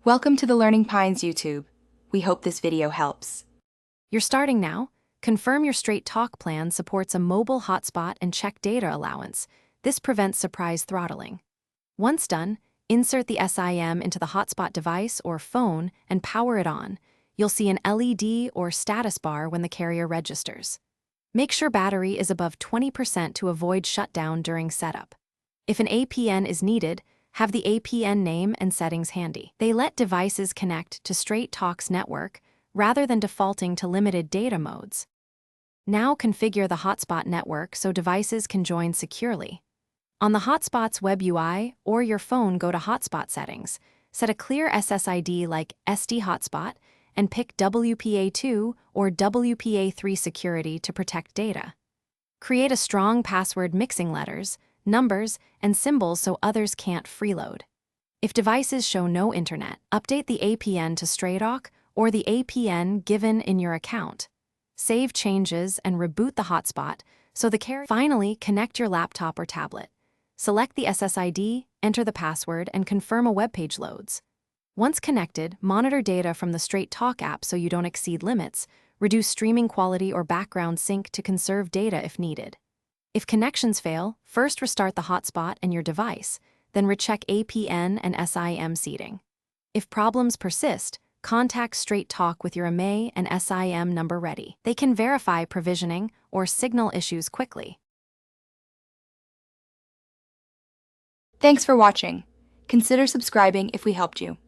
Welcome to the Learning Pines YouTube. We hope this video helps. You're starting now? Confirm your Straight Talk plan supports a mobile hotspot and check data allowance. This prevents surprise throttling. Once done, insert the SIM into the hotspot device or phone and power it on. You'll see an LED or status bar when the carrier registers. Make sure battery is above 20% to avoid shutdown during setup. If an APN is needed, have the APN name and settings handy. They let devices connect to Straight Talk's network rather than defaulting to limited data modes. Now configure the hotspot network so devices can join securely. On the hotspot's web UI or your phone, go to Hotspot Settings, set a clear SSID like SD Hotspot, and pick WPA2 or WPA3 security to protect data. Create a strong password mixing letters, numbers, and symbols so others can't freeload. If devices show no internet, update the APN to StrayTalk or the APN given in your account. Save changes and reboot the hotspot so the carrier. Finally, connect your laptop or tablet. Select the SSID, enter the password, and confirm a web page loads. Once connected, monitor data from the Straight Talk app so you don't exceed limits, reduce streaming quality or background sync to conserve data if needed. If connections fail, first restart the hotspot and your device, then recheck APN and SIM seeding. If problems persist, contact Straight Talk with your IMEI and SIM number ready. They can verify provisioning or signal issues quickly. Thanks for watching. Consider subscribing if we helped you.